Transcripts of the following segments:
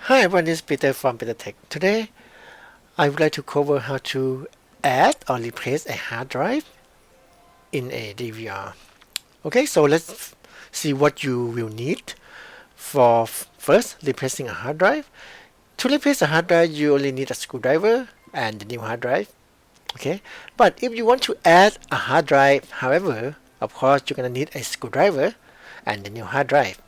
Hi everyone, this is Peter from Peter Tech. Today I would like to cover how to add or replace a hard drive in a DVR. Okay, so let's see what you will need for first replacing a hard drive. To replace a hard drive, you only need a screwdriver and the new hard drive. Okay, but if you want to add a hard drive, however, of course you're gonna need a screwdriver and the new hard drive.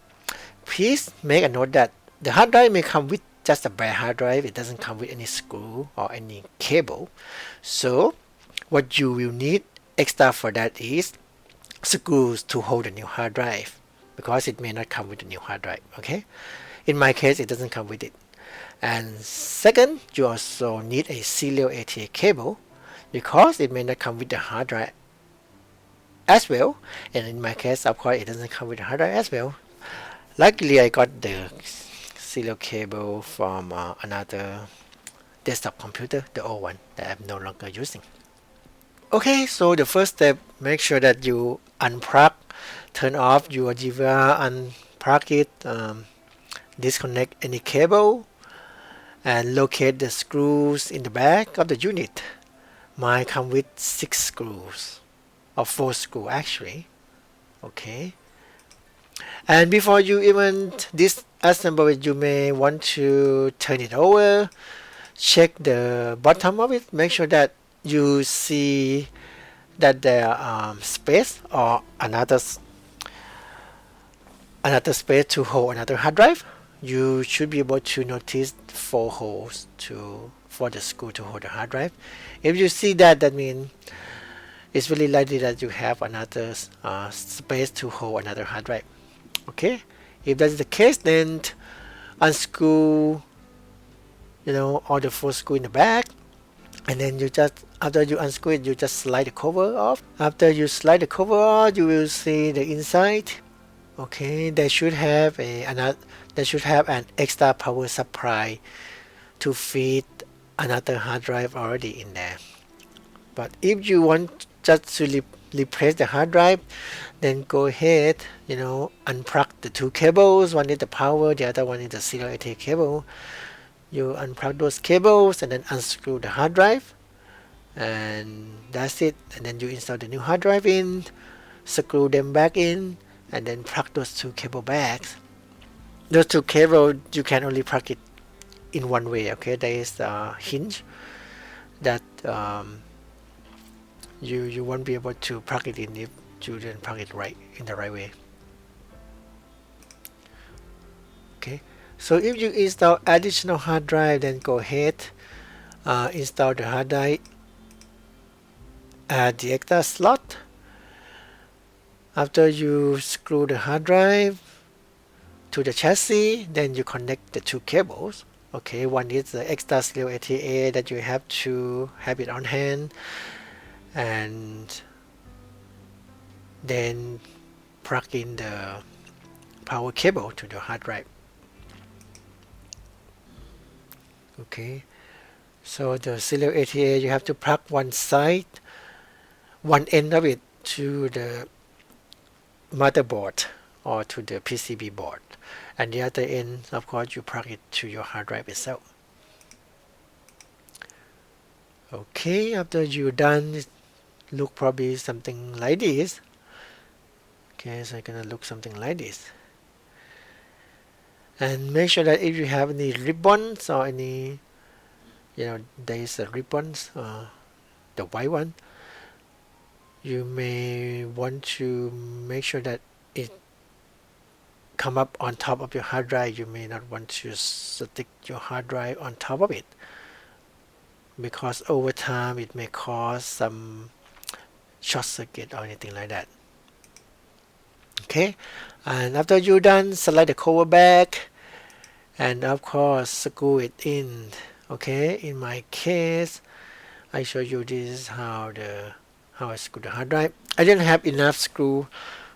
Please make a note that the hard drive may come with just a bare hard drive. It doesn't come with any screw or any cable. So what you will need extra for that is screws to hold the new hard drive, because it may not come with the new hard drive. Okay, in my case it doesn't come with it. And second, you also need a serial ATA cable, because it may not come with the hard drive as well. And in my case, of course, it doesn't come with the hard drive as well. Luckily, I got the serial cable from another desktop computer, the old one that I'm no longer using. Okay, so the first step, make sure that you unplug, turn off your DVR, unplug it, disconnect any cable, and locate the screws in the back of the unit. Mine come with 6 screws, or 4 screws actually. Okay. And before you even disassemble it, you may want to turn it over, check the bottom of it, make sure that you see that there are space or another space to hold another hard drive. You should be able to notice 4 holes for the screw to hold the hard drive. If you see that, that means it's really likely that you have another space to hold another hard drive. Okay, if that's the case, then unscrew all the 4 screws in the back, and then you just, after you unscrew it, you just slide the cover off. After you slide the cover off, you will see the inside. Okay, they should have an extra power supply to feed another hard drive already in there. But if you want just to replace the hard drive, then go ahead, unplug the 2 cables. One is the power, the other one is the serial ATA cable. You unplug those cables and then unscrew the hard drive, and that's it. And then you install the new hard drive in, screw them back in, and then plug those 2 cable back. Those 2 cables, you can only plug it in one way. Okay, there is a hinge that you won't be able to plug it in if you didn't plug it in the right way. Okay, so if you install additional hard drive, then go ahead, install the hard drive at the extra slot. After you screw the hard drive to the chassis, then you connect the 2 cables. Okay, one is the extra serial ATA that you have to have it on hand, and then plug in the power cable to the hard drive. Okay, so the serial ATA, you have to plug one end of it to the motherboard or to the PCB board, and the other end, of course, you plug it to your hard drive itself. Okay, after you're done, it look probably something like this. Okay, so it's gonna look something like this. And make sure that if you have any ribbons or any, there is a ribbons, the white one, you may want to make sure that it come up on top of your hard drive. You may not want to stick your hard drive on top of it, because over time it may cause some short circuit or anything like that. Okay, and after you're done, slide the cover back, and of course screw it in. Okay, in my case, I show you this is how I screw the hard drive. I didn't have enough screw,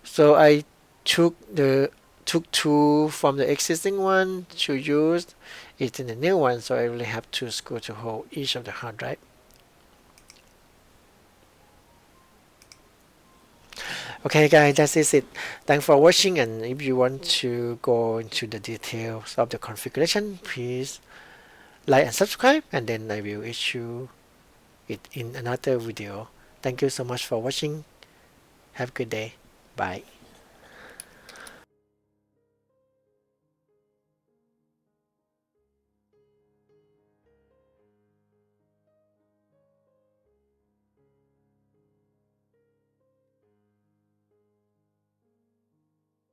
so I took 2 from the existing one to use it in the new one. So I really have 2 screws to hold each of the hard drive. Okay guys, that is it. Thanks for watching, and if you want to go into the details of the configuration, please like and subscribe, and then I will issue it in another video. Thank you so much for watching. Have a good day. Bye.